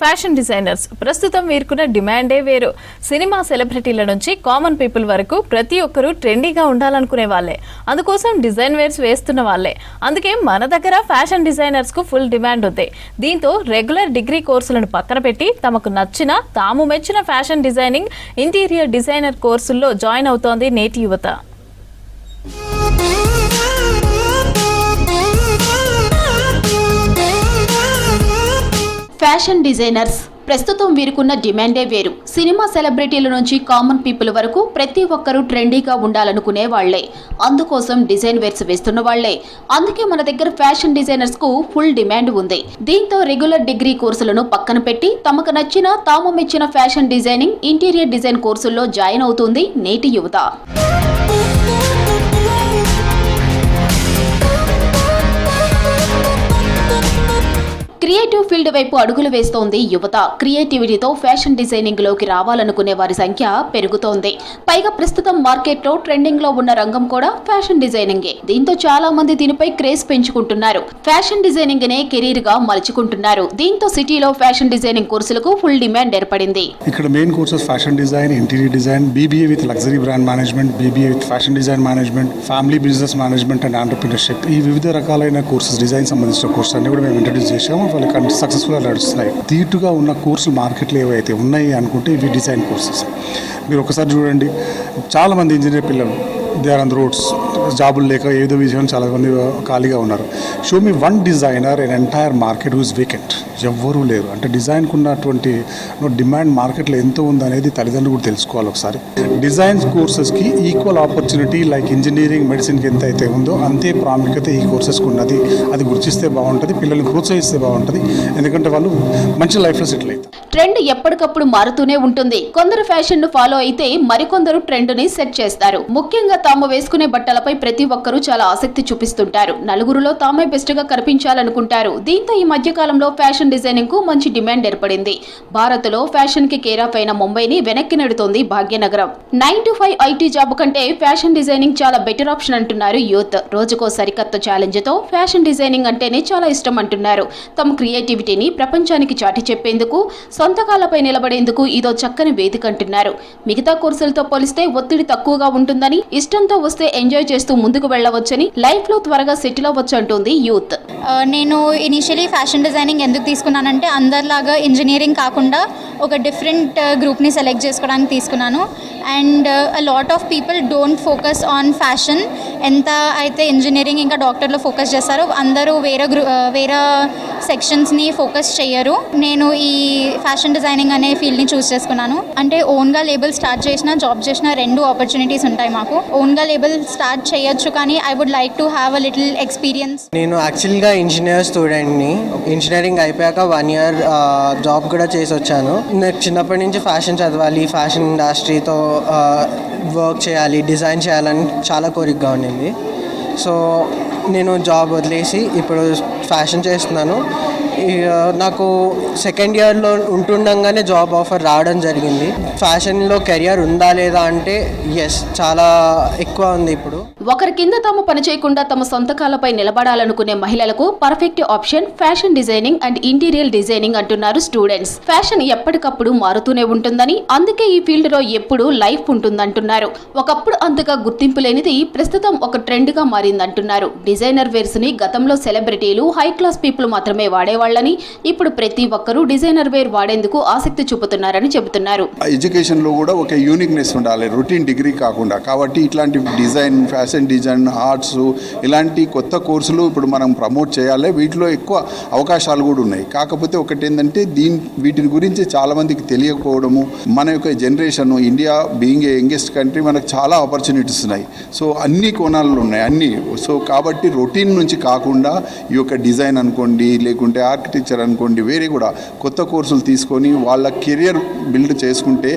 Fashion designers ప్రస్తుతం వీరుకున్న డిమాండే వేరు. Cinema సెలబ్రిటీల నుంచి కామన్ పీపుల్ వరకు ప్రతి ఒక్కరూ ట్రెండీగా ఉండాలనుకునే వాళ్ళే, అందుకోసం డిజైన్ వేర్స్ వేస్తున్న వాళ్ళే. అందుకే మన దగ్గర ఫ్యాషన్ డిజైనర్స్ కు ఫుల్ డిమాండ్ ఉంది. దీంతో రెగ్యులర్ డిగ్రీ కోర్సులను పక్కన పెట్టి తమకు నచ్చిన తాము మెచ్చిన ఫ్యాషన్ డిజైనింగ్, ఇంటీరియర్ డిజైనర్ కోర్సుల్లో జాయిన్ అవుతోంది నేటి యువత. ఫ్యాషన్ డిజైనర్స్ ప్రస్తుతం వీరుకున్న డిమాండే వేరు. సినిమా సెలబ్రిటీల నుంచి కామన్ పీపుల్ వరకు ప్రతి ఒక్కరూ ట్రెండీగా ఉండాలనుకునే వాళ్లే, అందుకోసం డిజైన్ వేర్స్ వేస్తున్న వాళ్లే. అందుకే మన దగ్గర ఫ్యాషన్ డిజైనర్స్ కు ఫుల్ డిమాండ్ ఉంది. దీంతో రెగ్యులర్ డిగ్రీ కోర్సులను పక్కన పెట్టి తమకు నచ్చిన తాము మెచ్చిన ఫ్యాషన్ డిజైనింగ్, ఇంటీరియర్ డిజైన్ కోర్సుల్లో జాయిన్ అవుతుంది నేటి యువత. క్రియేటివ్ ఫీల్డ్ వైపు అడుగులు వేస్తోంది యువత. క్రియేటివిటీతో ఫ్యాషన్ డిజైనింగ్ లోకి రావాలనుకునే వారి సంఖ్య పెరుగుతోంది. పైగా ప్రస్తుతం మార్కెట్ లో ట్రెండింగ్ లో ఉన్న రంగం కూడా ఫ్యాషన్ డిజైనింగే. దీంతో చాలా మంది దీనిపై క్రేజ్ పెంచుకుంటున్నారు. ఫ్యాషన్ డిజైనింగ్ నే కెరీర్ గా మలుచుకుంటున్నారు. దీంతో సిటీలో ఫ్యాషన్ డిజైనింగ్ కోర్సులకు ఫుల్ డిమాండ్ ఏర్పడింది. ఇక్కడ main courses fashion design, interior design, BBA with luxury brand management, BBA with fashion design management, family business management and entrepreneurship, ఈ వివిధ రకాలైన కోర్సెస్, డిజైన్ సంబంధించిన కోర్సెస్ అన్ని కూడా మేము ఇంట్రడ్యూస్ చేసాము. వాళ్ళకి సక్సెస్ఫుల్గా నడుస్తున్నాయి. దీటుగా ఉన్న కోర్సులు మార్కెట్లో ఏవైతే ఉన్నాయి అనుకుంటే ఇవి డిజైన్ కోర్సెస్. మీరు ఒకసారి చూడండి, చాలామంది ఇంజనీర్ పిల్లలు they are on the roads, జాబులు లేక ఏదో విషయం చాలామంది ఖాళీగా ఉన్నారు. Show me one designer in entire market who's vacant. ఎవ్వరూ లేరు. అంటే డిజైన్కు ఉన్నటువంటి డిమాండ్ మార్కెట్లో ఎంతో ఉందనేది తల్లిదండ్రులు కూడా తెలుసుకోవాలి. ఒకసారి డిజైన్ కోర్సెస్కి ఈక్వల్ ఆపర్చునిటీ లైక్ ఇంజనీరింగ్, మెడిసిన్కి ఎంత అయితే ఉందో అంతే ప్రాముఖ్యత ఈ కోర్సెస్కి ఉన్నది. అది గుర్తిస్తే బాగుంటుంది, పిల్లల్ని ప్రోత్సహిస్తే బాగుంటుంది. ఎందుకంటే వాళ్ళు మంచి లైఫ్లో సెటిల్ అవుతారు. ట్రెండ్ ఎప్పటికప్పుడు మారుతూనే ఉంటుంది. కొందరు ఫ్యాషన్ ను ఫాలో అయితే మరికొందరు ట్రెండ్ ని సెట్ చేస్తారు. ముఖ్యంగా తాము వేసుకునే బట్టలపై ప్రతి ఒక్కరూ చాలా ఆసక్తి చూపిస్తుంటారు. నలుగురులో తామే బెస్ట్ గా కనిపించాలనుకుంటారు. దీంతో ఈ మధ్య కాలంలో ఫ్యాషన్ డిజైనింగ్ కు మంచి డిమాండ్ ఏర్పడింది. భారత్ లో ఫ్యాషన్ కి కేర్ ఆఫ్ అయిన ముంబైని వెనక్కి నెడుతోంది భాగ్యనగరం. 9 to 5 ఐటీ జాబ్ కంటే ఫ్యాషన్ డిజైనింగ్ చాలా బెటర్ ఆప్షన్ అంటున్నారు యూత్. రోజుకో సరికొత్త ఛాలెంజ్ తో ఫ్యాషన్ డిజైనింగ్ అంటేనే చాలా ఇష్టం అంటున్నారు. తమ క్రియేటివిటీని ప్రపంచానికి చాటి చెప్పేందుకు, సొంత కాళ్ళపై నిలబడేందుకు ఇదో చక్కని వేదిక అంటున్నారు. మిగతా కోర్సులతో పోలిస్తే ఒత్తిడి తక్కువగా ఉంటుందని, ఇష్టంతో వస్తే ఎంజాయ్ చేస్తూ ముందుకు వెళ్ళవచ్చని, లైఫ్ లో త్వరగా సెటిల్ అవ్వచ్చు అంటుంది యూత్. నేను ఇనిషియలీ ఫ్యాషన్ డిజైనింగ్ ఎందుకు తీసుకున్నానంటే అందరిలాగా ఇంజనీరింగ్ కాకుండా ఒక డిఫరెంట్ గ్రూప్ని సెలెక్ట్ చేసుకోవడానికి తీసుకున్నాను. And a lot of people don't focus on fashion. ఎంత అయితే ఇంజనీరింగ్ ఇంకా డాక్టర్లో ఫోకస్ చేస్తారో అందరూ వేరే సెక్షన్స్ని ఫోకస్ చేయరు. నేను ఈ ఫ్యాషన్ డిజైనింగ్ అనే ఫీల్డ్ని చూస్ చేసుకున్నాను. అంటే ఓన్గా లేబుల్ స్టార్ట్ చేసినా, జాబ్ చేసినా 2 ఆపర్చునిటీస్ ఉంటాయి మాకు. ఓన్గా లేబుల్ స్టార్ట్ చేయొచ్చు, కానీ I would like to have a little experience. నేను యాక్చువల్గా ఇంజనీర్ స్టూడెంట్ని. ఇంజనీరింగ్ అయిపోయాక 1 year జాబ్ కూడా చేసి వచ్చాను. నాకు చిన్నప్పటి నుంచి ఫ్యాషన్ చదవాలి, ఫ్యాషన్ ఇండస్ట్రీతో వర్క్ చేయాలి, డిజైన్ చేయాలని చాలా కోరికగా ఉండింది. సో నేను జాబ్ వదిలేసి ఇప్పుడు ఫ్యాషన్ చేస్తున్నాను. నాకు 2nd yearలో ఉంటుండగానే జాబ్ ఆఫర్ రావడం జరిగింది. ఫ్యాషన్లో కెరియర్ ఉందా లేదా అంటే ఎస్, చాలా ఎక్కువ ఉంది. ఇప్పుడు ఒకరి కింద తాము పని చేయకుండా తమ సొంత కాళ్ళపై నిలబడాలనుకునే మహిళలకు perfect option fashion designing and interior designing అంటున్నారు స్టూడెంట్స్. ఫ్యాషన్ ఎప్పటికప్పుడు మారుతూనే ఉంటుందని, అందుకే ఈ ఫీల్డ్ లో ఎప్పుడు లైఫ్ ఉంటుందంటున్నారు. ఒకప్పుడు అంతగా గుర్తింపు లేనిది ప్రస్తుతం ఒక ట్రెండ్ గా మారిందంటున్నారు. డిజైనర్ వేర్స్ ని గతంలో సెలబ్రిటీలు, హై క్లాస్ పీపుల్ మాత్రమే వాడేవాళ్ళని ఇప్పుడు ప్రతి ఒక్కరూ డిజైనర్ వేర్ వాడేందుకు ఆసక్తి చూపుతున్నారని చెబుతున్నారు. ఎడ్యుకేషన్ లో కూడా ఒక యూనిక్నెస్ ఉండాలి, రొటీన్ డిగ్రీ కాకుండా. కాబట్టి ఇట్లాంటి డిజైన్, ఫ్యాషన్ డిజైన్, ఆర్ట్స్, ఇలాంటి కొత్త కోర్సులు ఇప్పుడు మనం ప్రమోట్ చేయాలి. వీటిలో ఎక్కువ అవకాశాలు కూడా ఉన్నాయి. కాకపోతే ఒకటి ఏంటంటే వీటి గురించి చాలా మందికి తెలియకపోవడము. మన యొక్క generation, India being a youngest country, మనకు చాలా ఆపర్చునిటీస్ ఉన్నాయి. సో అన్ని కోణాలు ఉన్నాయి అన్నీ. సో కాబట్టి రొటీన్ నుంచి కాకుండా ఈ యొక్క డిజైన్ అనుకోండి, లేకుంటే ఆర్కిటెక్చర్ అనుకోండి, వేరే కూడా కొత్త కోర్సులు తీసుకొని వాళ్ళ కెరియర్ బిల్డ్ చేసుకుంటే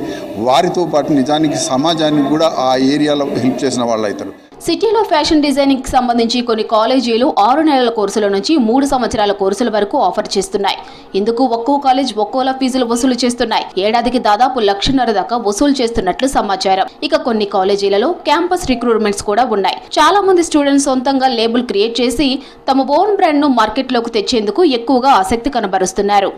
వారితో పాటు నిజానికి సమాజానికి కూడా ఆ ఏరియాలో హెల్ప్ చేసిన వాళ్ళు అవుతారు. సిటీలో ఫ్యాషన్ డిజైనింగ్ కి సంబంధించి కొన్ని కాలేజీలు 6 నెలల కోర్సుల నుంచి 3 సంవత్సరాల కోర్సుల వరకు ఆఫర్ చేస్తున్నాయి. ఇందుకు ఒక్కో కాలేజ్ ఒక్కోలా ఫీజులు వసూలు చేస్తున్నాయి. ఏడాదికి దాదాపు 1.5 లక్షల దాకా వసూలు చేస్తున్నట్లు సమాచారం. ఇక కొన్ని కాలేజీలలో క్యాంపస్ రిక్రూట్మెంట్స్ కూడా ఉన్నాయి. చాలా మంది స్టూడెంట్స్ సొంతంగా లేబుల్ క్రియేట్ చేసి తమ ఓన్ బ్రాండ్ ను మార్కెట్ లోకి తెచ్చేందుకు ఎక్కువగా ఆసక్తి కనబరుస్తున్నారు.